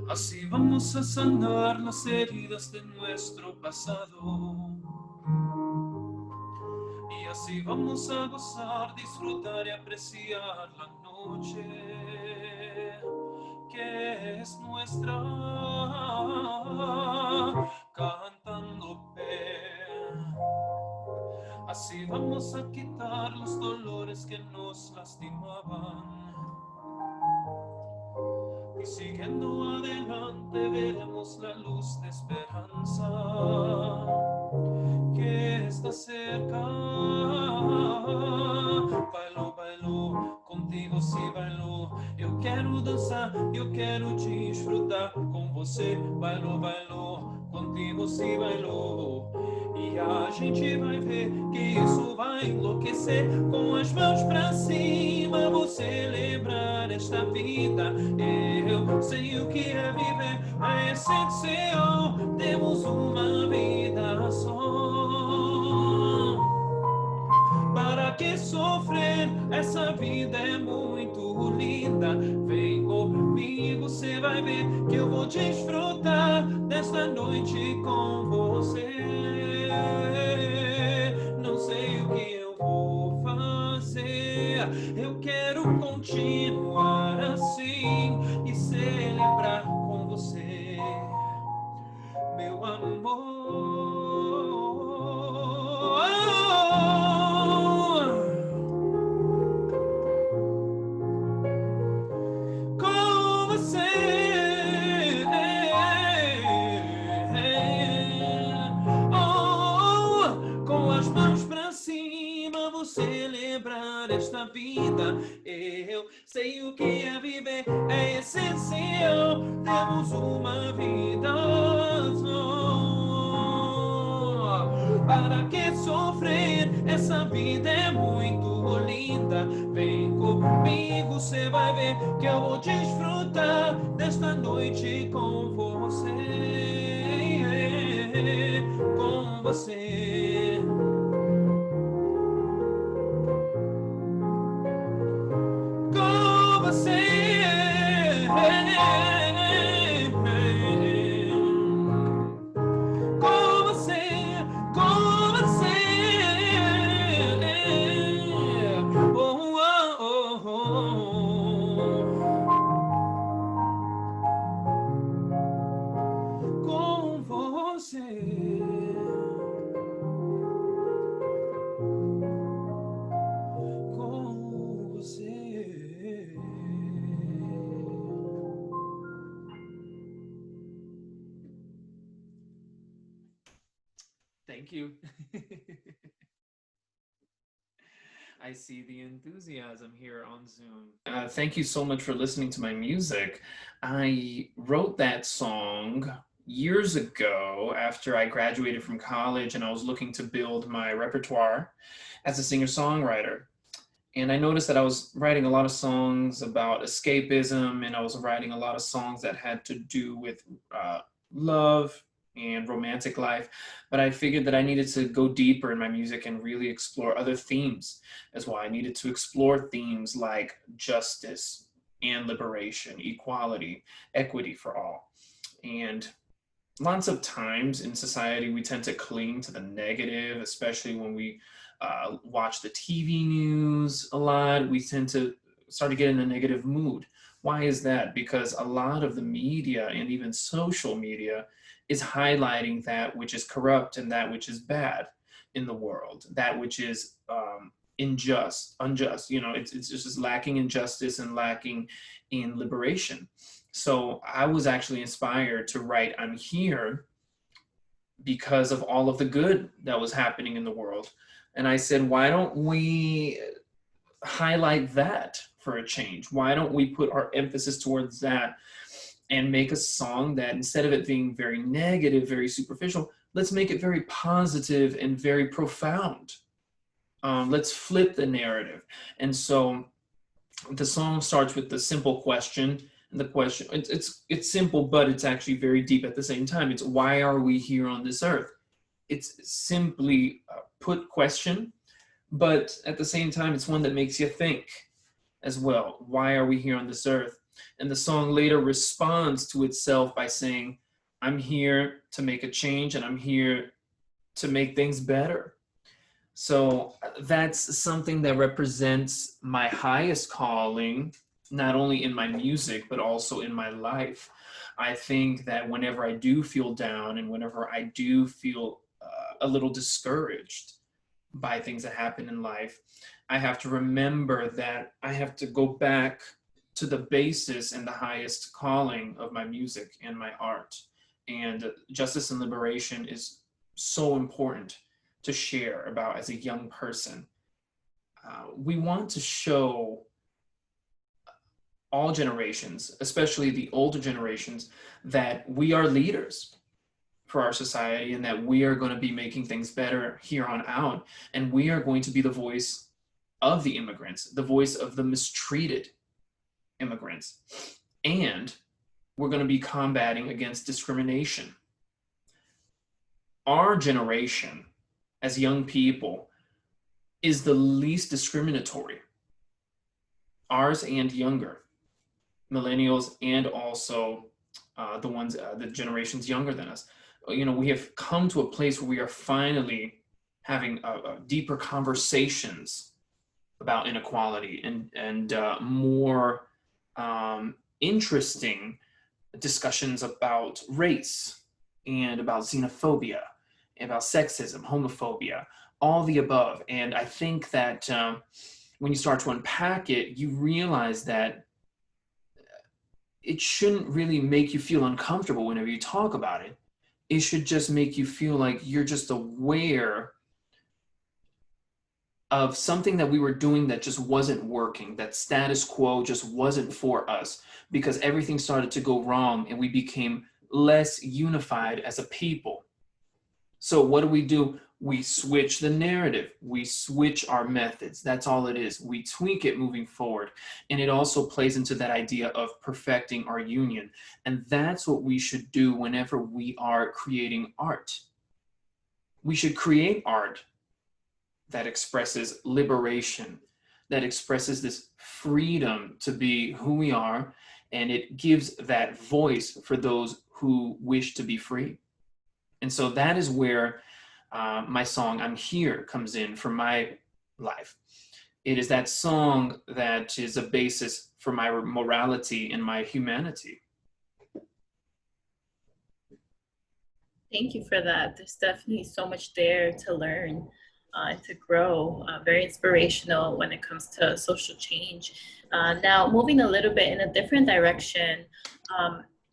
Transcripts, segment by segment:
Así vamos a sanar las heridas de nuestro pasado. Y así vamos a gozar, disfrutar y apreciar la noche que es nuestra. Cantando así vamos a quitar los dolores que nos lastimaban. Y siguiendo adelante veremos la luz de esperanza que está cerca. Bailo, bailo, contigo sí bailo. Eu quero dançar, eu quero desfrutar com você. Bailo, bailo, contigo sí bailo. E a gente vai ver que isso vai enlouquecer. Com as mãos pra cima, vou celebrar esta vida. Eu sei o que é viver, é essencial. Temos uma vida só. Para que sofrer? Essa vida é muito linda. Vem comigo, você vai ver que eu vou desfrutar desta noite com você. Não sei o que eu vou fazer. Eu quero continuar assim e celebrar com você, meu amor. Com você, com as mãos pra cima, vou celebrar esta vida. Eu sei o que é viver, é essencial. Temos uma vida só. Para que sofrer? Essa vida é muito linda. Vem comigo, você vai ver que eu vou desfrutar desta noite com você. Com você. Com você. Com você. Com você. Oh, oh, oh, oh. Com você. Com você. Thank you. I see the enthusiasm here on Zoom. Thank you so much for listening to my music. I wrote that song years ago after I graduated from college, and I was looking to build my repertoire as a singer-songwriter. And I noticed that I was writing a lot of songs about escapism, and I was writing a lot of songs that had to do with love and romantic life, but I figured that I needed to go deeper in my music and really explore other themes. That's why I needed to explore themes like justice and liberation, equality, equity for all. And lots of times in society, we tend to cling to the negative, especially when we watch the TV news a lot. We tend to start to get in a negative mood. Why is that? Because a lot of the media and even social media is highlighting that which is corrupt and that which is bad in the world, that which is unjust, you know, it's just lacking in justice and lacking in liberation. So I was actually inspired to write I'm Here because of all of the good that was happening in the world. And I said, why don't we highlight that for a change? Why don't we put our emphasis towards that and make a song that instead of it being very negative, very superficial, let's make it very positive and very profound. Let's flip the narrative. And so the song starts with the simple question, And the question, it's simple, but it's actually very deep at the same time. It's why are we here on this earth? It's simply a put question, but at the same time, it's one that makes you think as well. Why are we here on this earth? And the song later responds to itself by saying, I'm here to make a change and I'm here to make things better. So that's something that represents my highest calling, not only in my music, but also in my life. I think that whenever I do feel down and whenever I do feel a little discouraged by things that happen in life, I have to remember that I have to go back to the basis and the highest calling of my music and my art. And justice and liberation is so important to share about as a young person. We want to show all generations, especially the older generations, that we are leaders for our society and that we are going to be making things better here on out. And we are going to be the voice of the immigrants, the voice of the mistreated immigrants. And we're going to be combating against discrimination. Our generation, as young people, is the least discriminatory. Ours and younger, millennials, and also the generations younger than us. You know, we have come to a place where we are finally having deeper conversations about inequality and more interesting discussions about race and about xenophobia, about sexism, homophobia, all the above. And I think that when you start to unpack it, you realize that it shouldn't really make you feel uncomfortable whenever you talk about it. It should just make you feel like you're just aware of something that we were doing that just wasn't working, that status quo just wasn't for us, because everything started to go wrong and we became less unified as a people. So what do? We switch the narrative. We switch our methods. That's all it is. We tweak it moving forward. And it also plays into that idea of perfecting our union. And that's what we should do whenever we are creating art. We should create art that expresses liberation, that expresses this freedom to be who we are, and it gives that voice for those who wish to be free. And so that is where my song I'm Here comes in for my life. It is that song that is a basis for my morality and my humanity. Thank you for that. There's definitely so much there to learn, to grow. Very inspirational when it comes to social change. Now, moving a little bit in a different direction,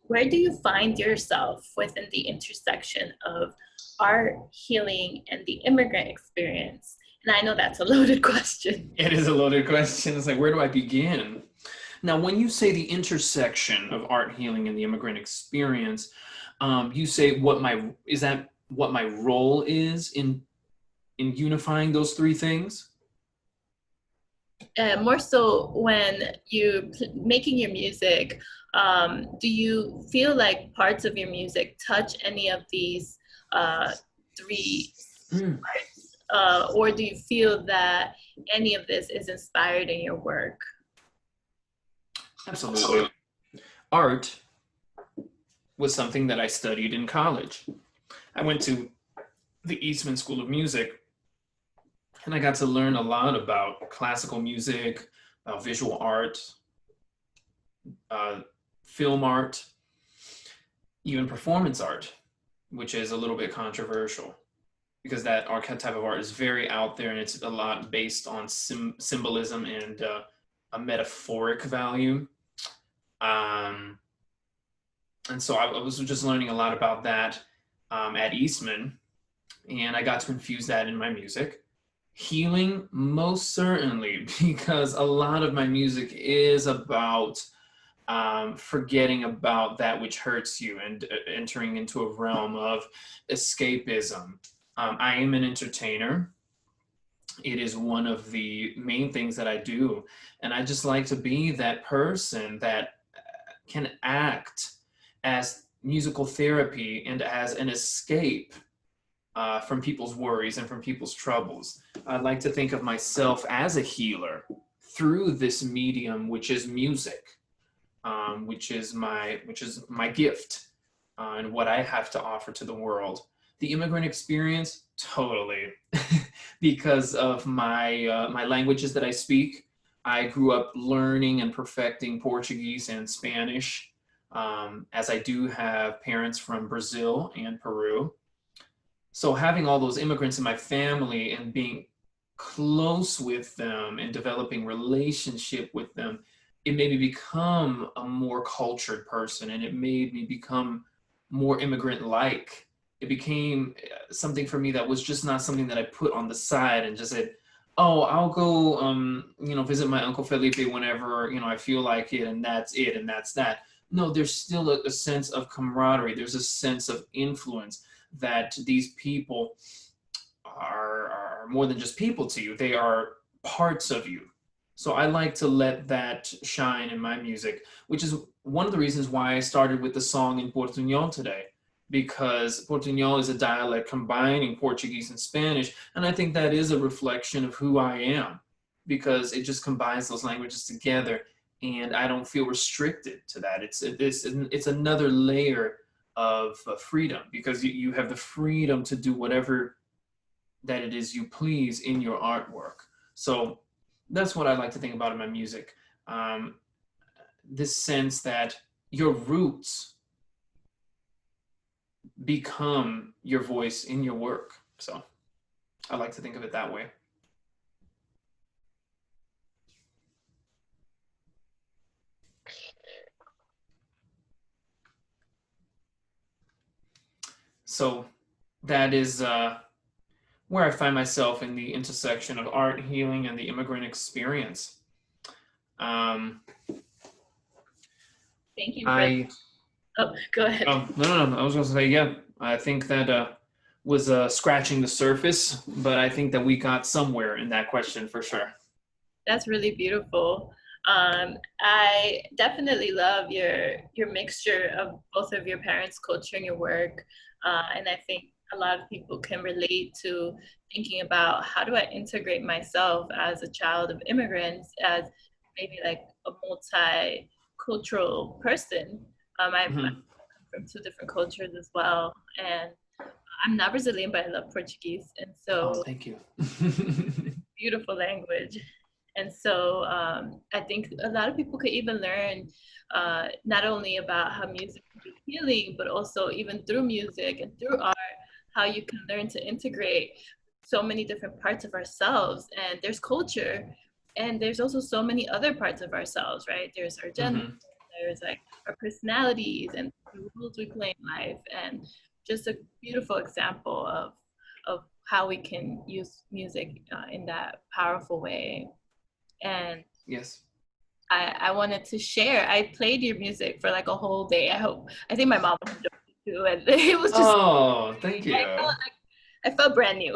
where do you find yourself within the intersection of art, healing, and the immigrant experience? And I know that's a loaded question. It is a loaded question. It's like, where do I begin? Now, when you say the intersection of art, healing, and the immigrant experience, you say what my role is in unifying those three things? More so when you're making your music, do you feel like parts of your music touch any of these three parts? Or do you feel that any of this is inspired in your work? Absolutely. Art was something that I studied in college. I went to the Eastman School of Music, and I got to learn a lot about classical music, about visual art, film art, even performance art, which is a little bit controversial because that type of art is very out there and it's a lot based on symbolism and a metaphoric value. And so I was just learning a lot about that at Eastman, and I got to infuse that in my music. Healing, most certainly, because a lot of my music is about forgetting about that which hurts you and entering into a realm of escapism. I am an entertainer. It is one of the main things that I do. And I just like to be that person that can act as musical therapy and as an escape from people's worries and from people's troubles. I like to think of myself as a healer through this medium, which is music, which is my gift and what I have to offer to the world. The immigrant experience, totally, because of my languages that I speak. I grew up learning and perfecting Portuguese and Spanish, as I do have parents from Brazil and Peru. So having all those immigrants in my family and being close with them and developing relationship with them, it made me become a more cultured person, and it made me become more immigrant like. It became something for me that was just not something that I put on the side and just said, oh, I'll go visit my uncle Felipe whenever I feel like it, and that's it, and that's that. No, there's still a sense of camaraderie. There's a sense of influence that these people are more than just people to you. They are parts of you. So I like to let that shine in my music, which is one of the reasons why I started with the song in Portuñol today, because Portuñol is a dialect combining Portuguese and Spanish, and I think that is a reflection of who I am, because it just combines those languages together, and I don't feel restricted to that. It's another layer of freedom, because you have the freedom to do whatever that it is you please in your artwork. So that's what I like to think about in my music. Um, this sense that your roots become your voice in your work. So I like to think of it that way. So that is where I find myself in the intersection of art, healing, and the immigrant experience. Um, Thank you for. I Oh, go ahead. no. I was going to say, yeah. I think that was scratching the surface, but I think that we got somewhere in that question for sure. That's really beautiful. I definitely love your mixture of both of your parents' culture and your work, and I think a lot of people can relate to thinking about how do I integrate myself as a child of immigrants, as maybe like a multicultural person. I come Mhm. from two different cultures as well, and I'm not Brazilian, but I love Portuguese, and Oh, so thank you. beautiful language. And so I think a lot of people could even learn not only about how music can be healing, but also even through music and through art, how you can learn to integrate so many different parts of ourselves. And there's culture, and there's also so many other parts of ourselves, right? There's our gender, Mhm. there's like our personalities and the roles we play in life, and just a beautiful example of how we can use music in that powerful way. And Yes. I wanted to share. I played your music for like a whole day. I think my mom was too, and it was just Oh, thank you. I felt brand new.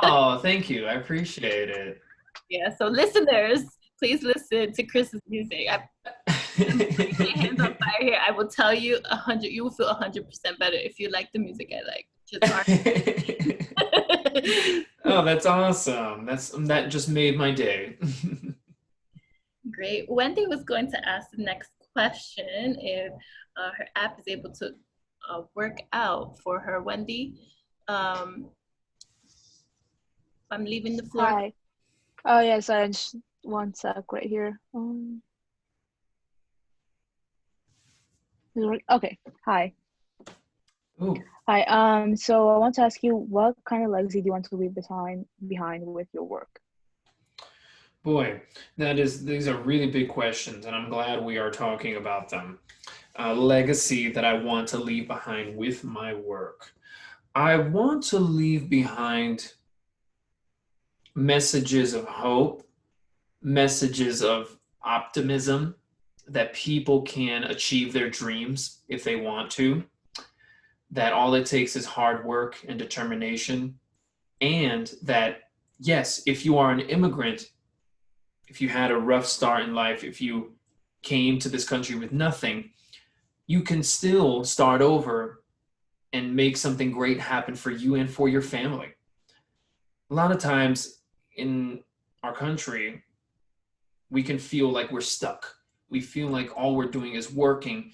Oh, thank you. I appreciate it. Yeah. So listeners, please listen to Chris's music. I'm putting my hands on fire here. I will tell you 100. You will feel 100% better if you like the music I like. Just art. Oh, that's awesome. That just made my day. Great. Wendy was going to ask the next question if her app is able to work out for her. Wendy, um, I'm leaving the floor. Hi. Oh yes, I just one sec right here. Okay. Hi. Ooh, Hi. So I want to ask you, what kind of legacy do you want to leave behind with your work? boy, these are really big questions, and I'm glad we are talking about them. Legacy that I want to leave behind with my work. I want to leave behind messages of hope, messages of optimism, that people can achieve their dreams if they want to, that all it takes is hard work and determination, and that, yes, if you are an immigrant, if you had a rough start in life, if you came to this country with nothing, you can still start over and make something great happen for you and for your family. A lot of times in our country, we can feel like we're stuck. We feel like all we're doing is working,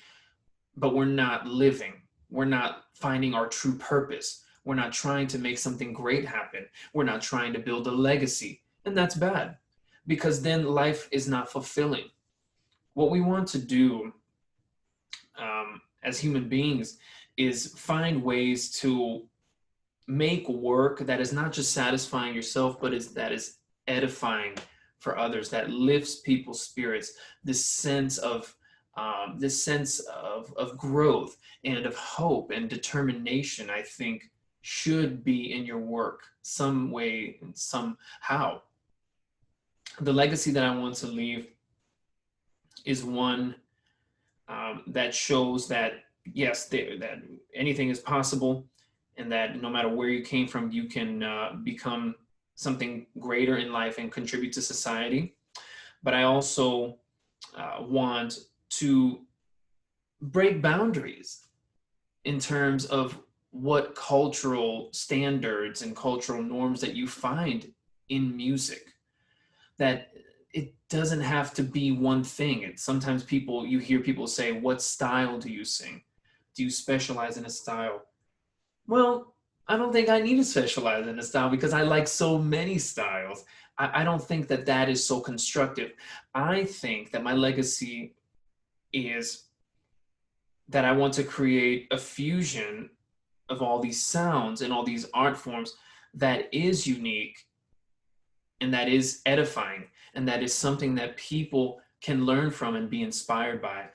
but we're not living. We're not finding our true purpose. We're not trying to make something great happen. We're not trying to build a legacy. And that's bad because then life is not fulfilling. What we want to do as human beings is find ways to make work that is not just satisfying yourself, but that is edifying for others, that lifts people's spirits. This sense of growth and of hope and determination, I think, should be in your work some way and somehow. The legacy that I want to leave is one that shows that yes, that anything is possible, and that no matter where you came from, you can become something greater in life and contribute to society. But I also want to break boundaries in terms of what cultural standards and cultural norms that you find in music. That it doesn't have to be one thing. And sometimes you hear people say, what style do you sing? Do you specialize in a style? Well, I don't think I need to specialize in a style because I like so many styles. I don't think that that is so constructive. I think that my legacy is that I want to create a fusion of all these sounds and all these art forms that is unique and that is edifying and that is something that people can learn from and be inspired by.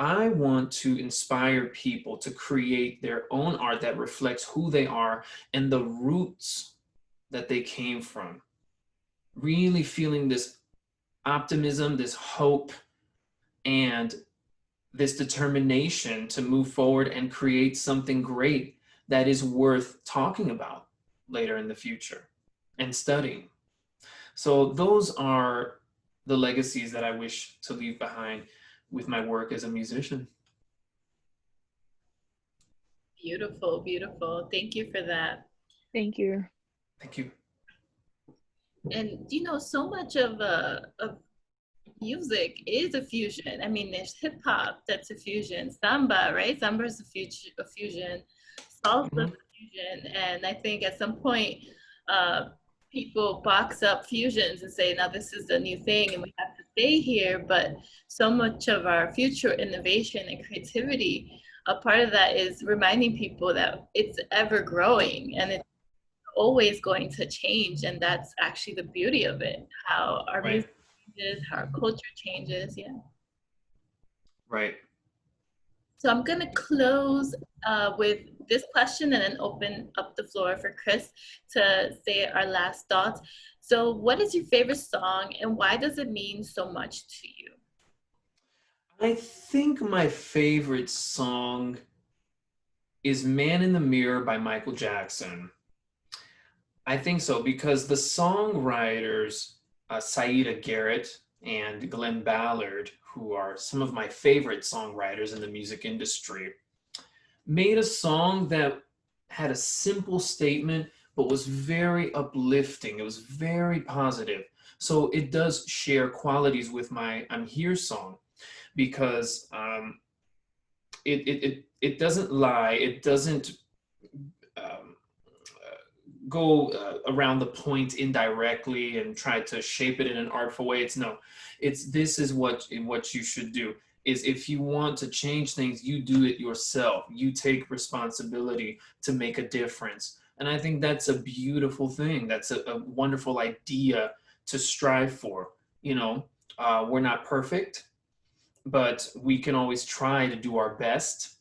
I want to inspire people to create their own art that reflects who they are and the roots that they came from. Really feeling this optimism, this hope, and this determination to move forward and create something great that is worth talking about later in the future and studying. So those are the legacies that I wish to leave behind with my work as a musician. Beautiful, beautiful. Thank you for that. Thank you. Thank you. And so much of music is a fusion. I mean, there's hip hop that's a fusion, samba, right? Samba is a fusion, salsa is a fusion, and I think at some point, people box up fusions and say, now this is the new thing, and we have to stay here. But so much of our future innovation and creativity, a part of that is reminding people that it's ever growing and it's always going to change, and that's actually the beauty of it. How our Right. music changes, how our culture changes. Yeah. Right. So I'm going to close with this question and then open up the floor for Chris to say our last thoughts. So what is your favorite song and why does it mean so much to you? I think my favorite song is Man in the Mirror by Michael Jackson. I think so because the songwriters, Saida Garrett and Glenn Ballard, who are some of my favorite songwriters in the music industry, made a song that had a simple statement but was very uplifting. It was very positive. So it does share qualities with my I'm Here song because it doesn't lie. It doesn't um, go around the point indirectly and try to shape it in an artful way. This is what you should do. Is if you want to change things, you do it yourself. You take responsibility to make a difference. And I think that's a beautiful thing. That's a wonderful idea to strive for. We're not perfect, but we can always try to do our best.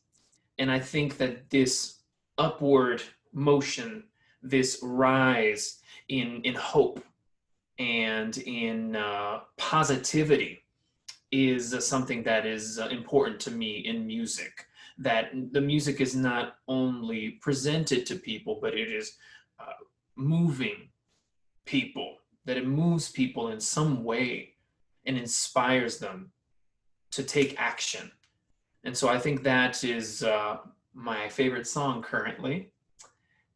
And I think that this upward motion, this rise in hope and in positivity is something that is important to me in music. That the music is not only presented to people, but it is moving people, that it moves people in some way and inspires them. to take action. And so I think that is my favorite song currently.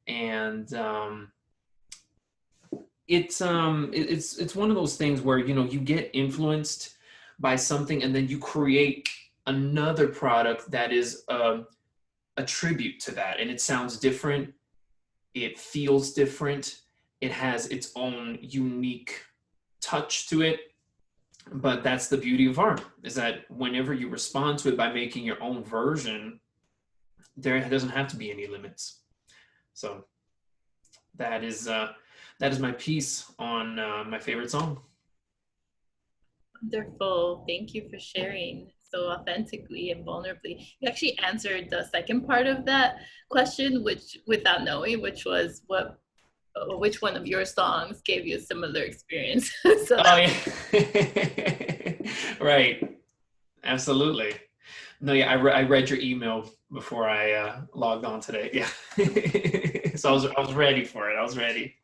And it's one of those things where, you know, you get influenced by something and then you create another product that is a tribute to that, and it sounds different, it feels different, it has its own unique touch to it. But that's the beauty of art, is that whenever you respond to it by making your own version, there doesn't have to be any limits. So that is my piece on my favorite song. Wonderful. Thank you for sharing so authentically and vulnerably. You actually answered the second part of that question, which without knowing, which was which one of your songs gave you a similar experience. So Oh yeah. Right. Absolutely. No, yeah, I read your email before I logged on today. Yeah. So I was ready for it. I was ready.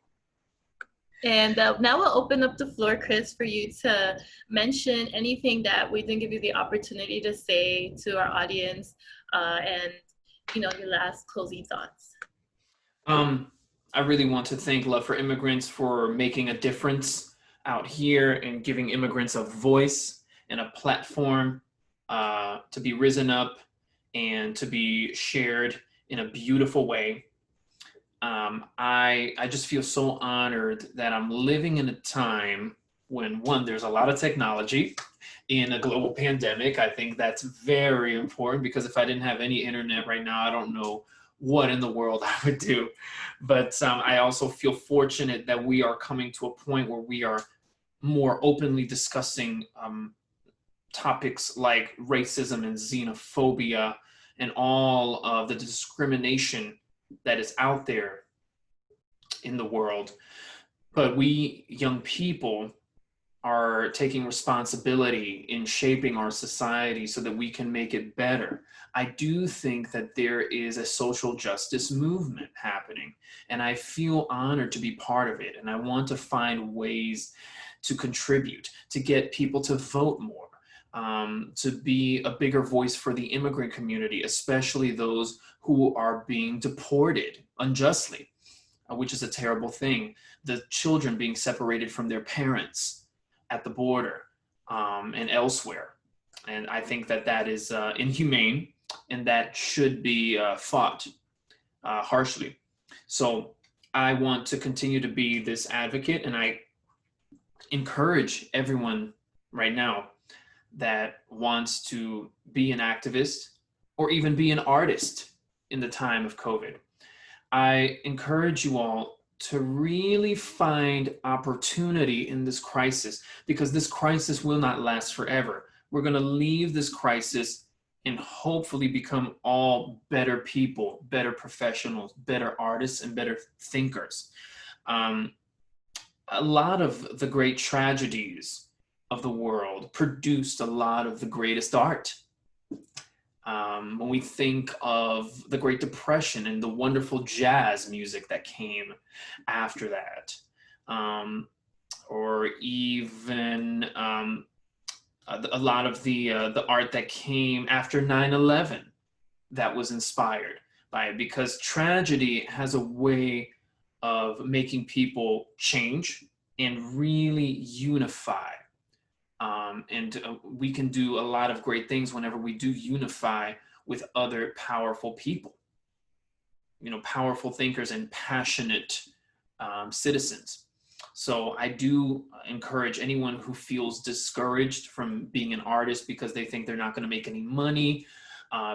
and now we'll open up the floor, Chris, for you to mention anything that we didn't give you the opportunity to say to our audience, and your last closing thoughts. Um, I really want to thank Love for Immigrants for making a difference out here and giving immigrants a voice and a platform to be risen up and to be shared in a beautiful way. I just feel so honored that I'm living in a time when, one, there's a lot of technology in a global pandemic. I think that's very important, because if I didn't have any internet right now, I don't know what in the world I would do. But I also feel fortunate that we are coming to a point where we are more openly discussing topics like racism and xenophobia and all of the discrimination that is out there in the world. But we young people are taking responsibility in shaping our society so that we can make it better. I do think that there is a social justice movement happening, and I feel honored to be part of it. And I want to find ways to contribute, to get people to vote more, to be a bigger voice for the immigrant community, especially those who are being deported unjustly, which is a terrible thing. The children being separated from their parents at the border and elsewhere. And I think that that is inhumane, and that should be fought harshly. So I want to continue to be this advocate, and I encourage everyone right now that wants to be an activist or even be an artist in the time of COVID. I encourage you all to really find opportunity in this crisis, because this crisis will not last forever. We're going to leave this crisis and hopefully become all better people, better professionals, better artists, and better thinkers. A lot of the great tragedies of the world produced a lot of the greatest art. When we think of the Great Depression and the wonderful jazz music that came after that, or even a lot of the art that came after 9/11, that was inspired by it, because tragedy has a way of making people change and really unify. And we can do a lot of great things whenever we do unify with other powerful people, powerful thinkers and passionate citizens. So I do encourage anyone who feels discouraged from being an artist because they think they're not going to make any money,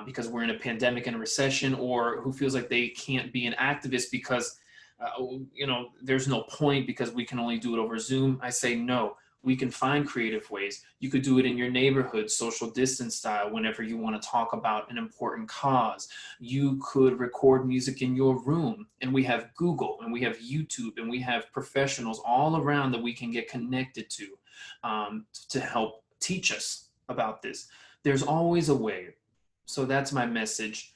because we're in a pandemic and a recession, or who feels like they can't be an activist because there's no point because we can only do it over Zoom. I say no. We can find creative ways. You could do it in your neighborhood, social distance style, whenever you want to talk about an important cause. You could record music in your room, and we have Google, and we have YouTube, and we have professionals all around that we can get connected to help teach us about this. There's always a way. So that's my message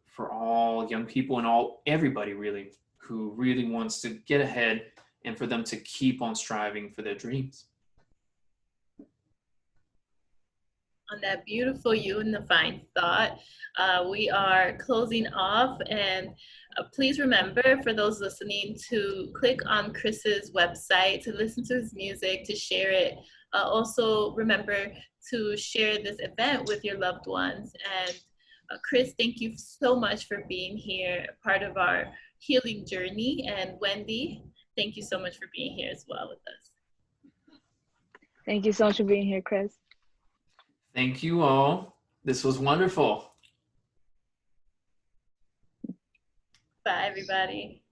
for all young people and everybody really who really wants to get ahead, and for them to keep on striving for their dreams. On that beautiful unifying thought, we are closing off. And please remember, for those listening, to click on Chris's website, to listen to his music, to share it. Also, remember to share this event with your loved ones. And Chris, thank you so much for being here, part of our healing journey. And Wendy, thank you so much for being here as well with us. Thank you so much for being here, Chris. Thank you all. This was wonderful. Bye, everybody.